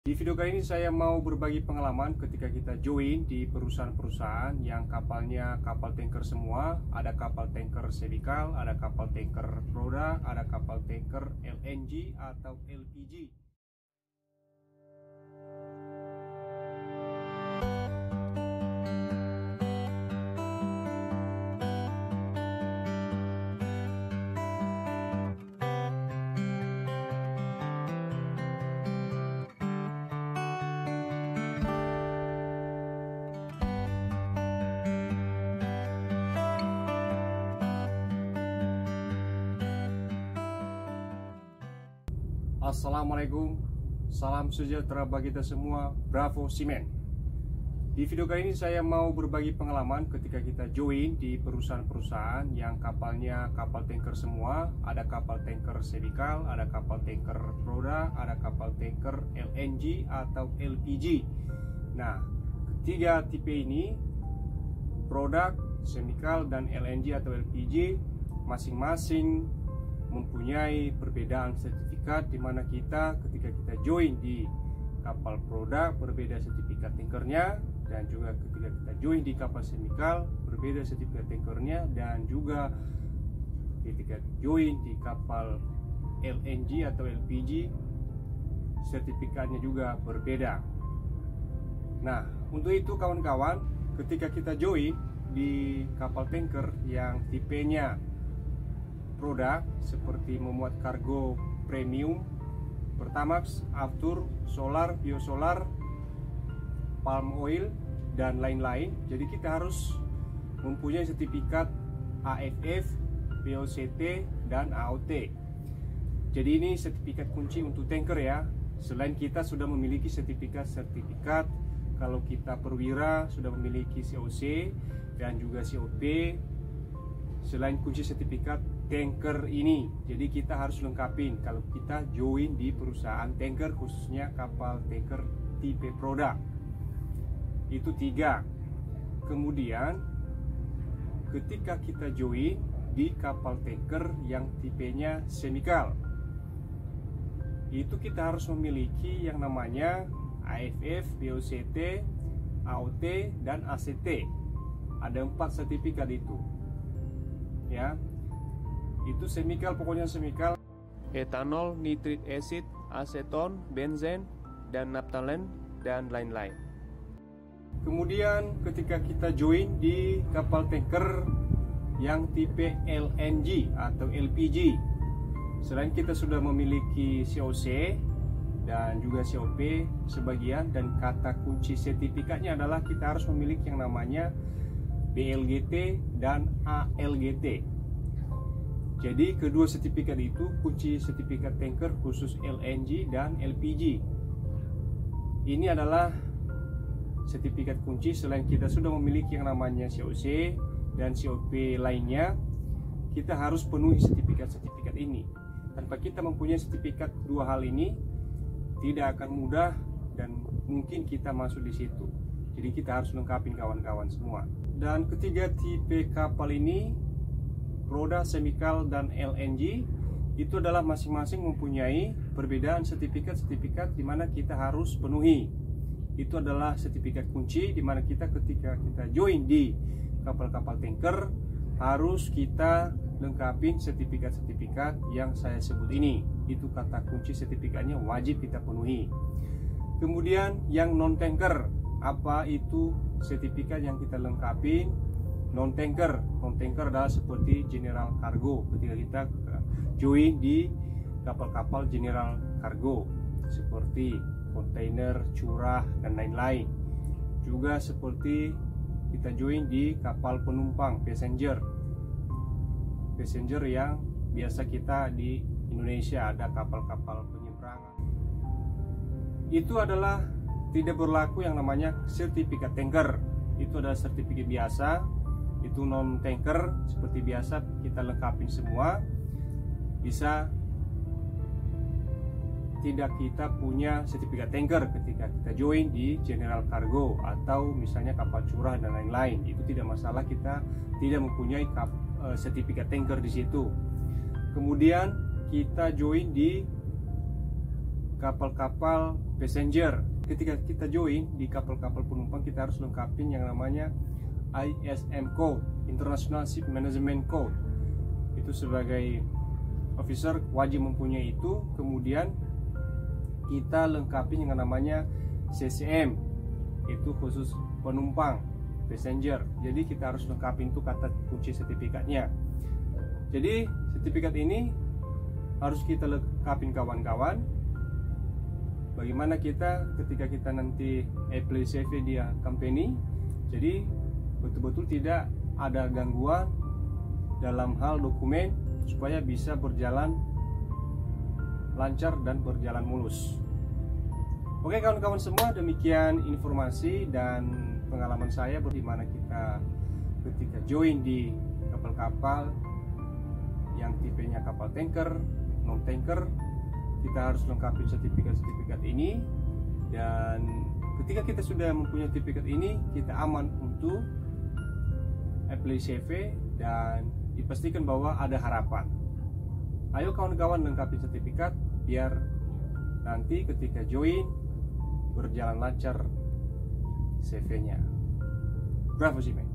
Di video kali ini saya mau berbagi pengalaman ketika kita join di perusahaan-perusahaan yang kapalnya kapal tanker semua. Ada kapal tanker semikal, ada kapal tanker roda, ada kapal tanker LNG atau LPG. Assalamualaikum, salam sejahtera bagi kita semua, Bravo Seamen. Di video kali ini saya mau berbagi pengalaman ketika kita join di perusahaan-perusahaan yang kapalnya kapal tanker semua. Ada kapal tanker semikal, ada kapal tanker roda, ada kapal tanker LNG atau LPG. Nah, ketiga tipe ini, produk, semikal, dan LNG atau LPG, masing-masing mempunyai perbedaan sertifikat, di mana kita ketika kita join di kapal produk berbeda sertifikat tankernya, dan juga ketika kita join di kapal semikal berbeda sertifikat tankernya, dan juga ketika join di kapal LNG atau LPG sertifikatnya juga berbeda. Nah, untuk itu kawan-kawan, ketika kita join di kapal tanker yang tipenya produk seperti memuat kargo premium, Pertamax, Aftur, solar, biosolar, palm oil, dan lain-lain. Jadi kita harus mempunyai sertifikat AFF, BOCT, dan AOT. Jadi ini sertifikat kunci untuk tanker ya. Selain kita sudah memiliki sertifikat, kalau kita perwira sudah memiliki COC dan juga COP. Selain kunci sertifikat tanker ini, jadi kita harus lengkapin kalau kita join di perusahaan tanker, khususnya kapal tanker tipe produk. Itu 3. Kemudian ketika kita join di kapal tanker yang tipenya semikal, itu kita harus memiliki yang namanya AFF, BOCT, AOT, dan ACT. Ada 4 sertifikat itu ya. Itu semikal, pokoknya semikal, etanol, nitrit acid, aseton, benzen, dan naphthalene, dan lain-lain. Kemudian ketika kita join di kapal tanker yang tipe LNG atau LPG, selain kita sudah memiliki COC dan juga COP sebagian, dan kata kunci sertifikatnya adalah kita harus memiliki yang namanya BLGT dan ALGT. Jadi kedua sertifikat itu kunci sertifikat tanker khusus LNG dan LPG. Ini adalah sertifikat kunci. Selain kita sudah memiliki yang namanya COC dan COP lainnya, kita harus penuhi sertifikat-sertifikat ini. Tanpa kita mempunyai sertifikat dua hal ini, tidak akan mudah dan mungkin kita masuk di situ. Jadi kita harus lengkapin kawan-kawan semua. Dan ketiga tipe kapal ini, roda, semikal, dan LNG, itu adalah masing-masing mempunyai perbedaan sertifikat di mana kita harus penuhi. Itu adalah sertifikat kunci di mana kita ketika kita join di kapal-kapal tanker harus kita lengkapin sertifikat yang saya sebut ini. Itu kata kunci sertifikatnya wajib kita penuhi. Kemudian yang non tanker, apa itu sertifikat yang kita lengkapin? Non tanker adalah seperti general cargo. Ketika kita join di kapal-kapal general cargo seperti kontainer, curah, dan lain-lain. Juga seperti kita join di kapal penumpang passenger yang biasa kita di Indonesia ada kapal-kapal penyeberangan. Itu adalah tidak berlaku yang namanya sertifikat tanker. Itu adalah sertifikat biasa. Itu non tanker seperti biasa kita lengkapin semua. Bisa tidak kita punya sertifikat tanker ketika kita join di general cargo atau misalnya kapal curah dan lain-lain, itu tidak masalah, kita tidak mempunyai sertifikat tanker di situ. Kemudian kita join di kapal-kapal passenger. Ketika kita join di kapal-kapal penumpang, kita harus lengkapin yang namanya ISM Code, International Ship Management Code. Itu sebagai officer wajib mempunyai itu. Kemudian kita lengkapi yang namanya CCM, itu khusus penumpang passenger. Jadi kita harus lengkapin itu kata kunci sertifikatnya. Jadi sertifikat ini harus kita lengkapin kawan-kawan. Bagaimana kita ketika kita nanti apply CV di company, jadi betul-betul tidak ada gangguan dalam hal dokumen supaya bisa berjalan lancar dan berjalan mulus. Oke kawan-kawan semua, demikian informasi dan pengalaman saya bagaimana kita ketika join di kapal-kapal yang tipenya kapal tanker, non tanker. Kita harus lengkapi sertifikat-sertifikat ini, dan ketika kita sudah mempunyai sertifikat ini, kita aman untuk apply CV dan dipastikan bahwa ada harapan. Ayo kawan-kawan lengkapi sertifikat biar nanti ketika join berjalan lancar CV-nya. Bravo Seamen.